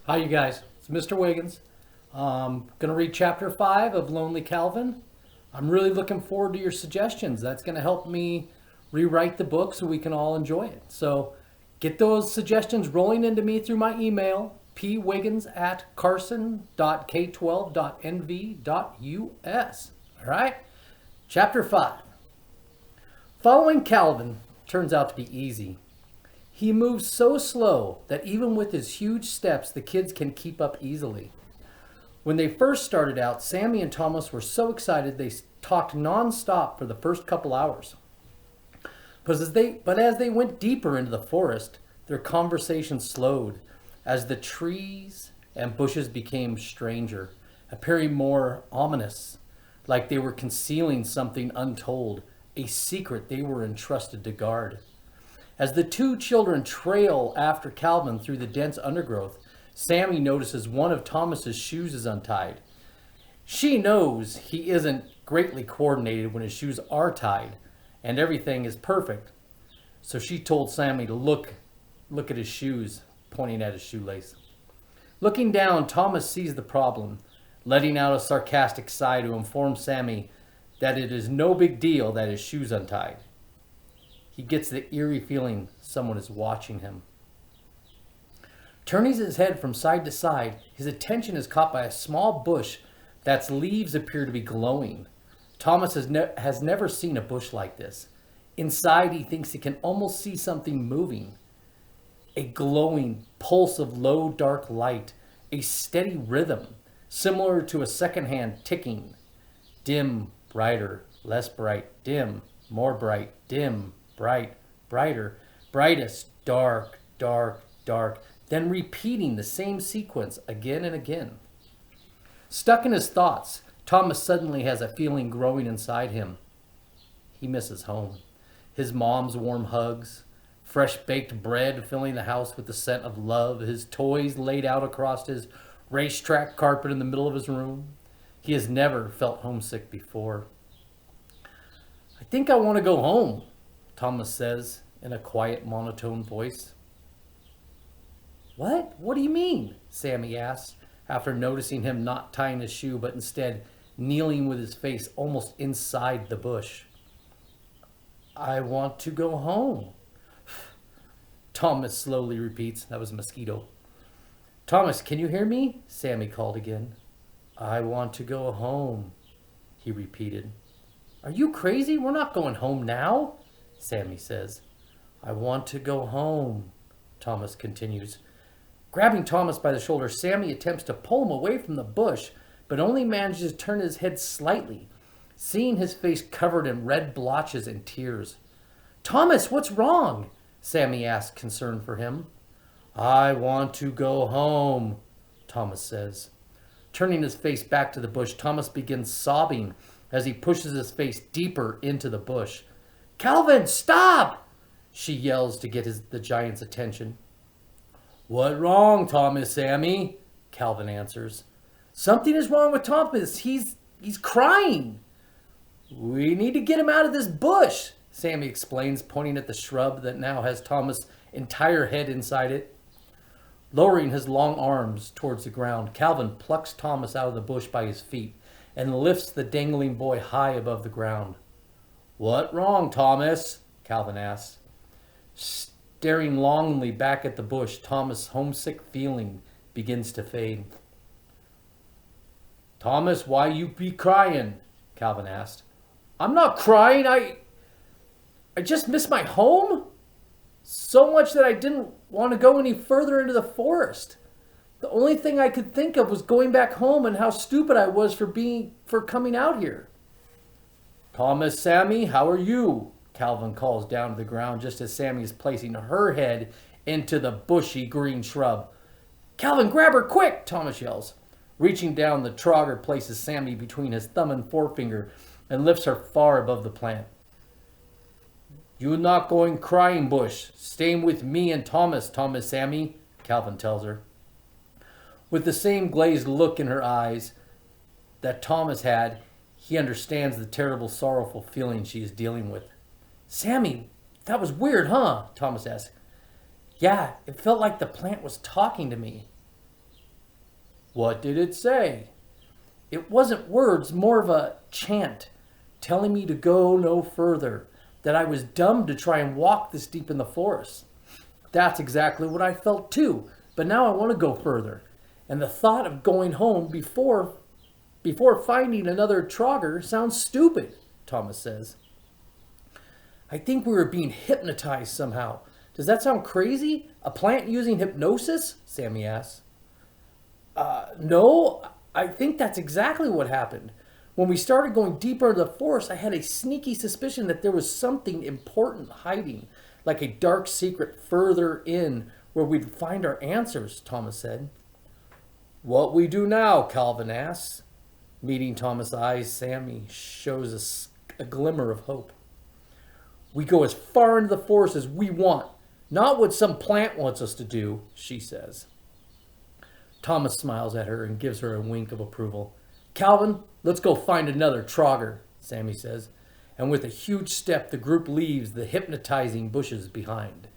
Hi, you guys. It's Mr. Wiggins. Going to read chapter 5 of Lonely Calvin. I'm really looking forward to your suggestions. That's going to help me rewrite the book so we can all enjoy it. So get those suggestions rolling into me through my email, pwiggins@carson.k12.nv.us. All right? Chapter 5. Following Calvin turns out to be easy. He moves so slow that even with his huge steps, the kids can keep up easily. When they first started out, Sammy and Thomas were so excited they talked nonstop for the first couple hours. But as they went deeper into the forest, their conversation slowed as the trees and bushes became stranger, appearing more ominous, like they were concealing something untold, a secret they were entrusted to guard. As the two children trail after Calvin through the dense undergrowth, Sammy notices one of Thomas's shoes is untied. She knows he isn't greatly coordinated when his shoes are tied and everything is perfect. So she told Sammy to look at his shoes, pointing at his shoelace. Looking down, Thomas sees the problem, letting out a sarcastic sigh to inform Sammy that it is no big deal that his shoes untied. He gets the eerie feeling someone is watching him. Turning his head from side to side, his attention is caught by a small bush that's leaves appear to be glowing. Thomas has never seen a bush like this. Inside, he thinks he can almost see something moving. A glowing pulse of low, dark light, a steady rhythm, similar to a second-hand ticking. Dim, brighter, less bright, dim, more bright, dim, bright, brighter, brightest, dark, dark, dark, then repeating the same sequence again and again. Stuck in his thoughts, Thomas suddenly has a feeling growing inside him. He misses home. His mom's warm hugs, fresh baked bread filling the house with the scent of love, his toys laid out across his racetrack carpet in the middle of his room. He has never felt homesick before. I think I want to go home, Thomas says in a quiet, monotone voice. What? What do you mean? Sammy asks, after noticing him not tying his shoe, but instead kneeling with his face almost inside the bush. I want to go home, Thomas slowly repeats. That was a mosquito. Thomas, can you hear me? Sammy called again. I want to go home, he repeated. Are you crazy? We're not going home now, Sammy says. I want to go home, Thomas continues. Grabbing Thomas by the shoulder, Sammy attempts to pull him away from the bush, but only manages to turn his head slightly, seeing his face covered in red blotches and tears. Thomas, what's wrong? Sammy asks, concerned for him. I want to go home, Thomas says. Turning his face back to the bush, Thomas begins sobbing as he pushes his face deeper into the bush. Calvin, stop! She yells to get the giant's attention. What wrong, Thomas, Sammy? Calvin answers. Something is wrong with Thomas. He's crying. We need to get him out of this bush, Sammy explains, pointing at the shrub that now has Thomas' entire head inside it. Lowering his long arms towards the ground, Calvin plucks Thomas out of the bush by his feet and lifts the dangling boy high above the ground. What wrong, Thomas? Calvin asks. Staring longingly back at the bush, Thomas' homesick feeling begins to fade. Thomas, why you be crying? Calvin asked. I'm not crying. I just miss my home so much that I didn't want to go any further into the forest. The only thing I could think of was going back home and how stupid I was for coming out here. Thomas, Sammy, how are you? Calvin calls down to the ground just as Sammy is placing her head into the bushy green shrub. Calvin, grab her quick, Thomas yells. Reaching down, the trogger places Sammy between his thumb and forefinger and lifts her far above the plant. You not going crying bush. Staying with me and Thomas, Sammy, Calvin tells her. With the same glazed look in her eyes that Thomas had, he understands the terrible, sorrowful feeling she is dealing with. Sammy, that was weird, huh? Thomas asked. Yeah, it felt like the plant was talking to me. What did it say? It wasn't words, more of a chant, telling me to go no further, that I was dumb to try and walk this deep in the forest. That's exactly what I felt too, but now I want to go further. And the thought of going home before finding another Trogger sounds stupid, Thomas says. I think we were being hypnotized somehow. Does that sound crazy? A plant using hypnosis? Sammy asks. No, I think that's exactly what happened. When we started going deeper into the forest, I had a sneaky suspicion that there was something important hiding, like a dark secret further in where we'd find our answers, Thomas said. What we do now, Calvin asks. Meeting Thomas' eyes, Sammy shows a glimmer of hope. We go as far into the forest as we want, not what some plant wants us to do, she says. Thomas smiles at her and gives her a wink of approval. Calvin, let's go find another Trogger, Sammy says. And with a huge step, the group leaves the hypnotizing bushes behind.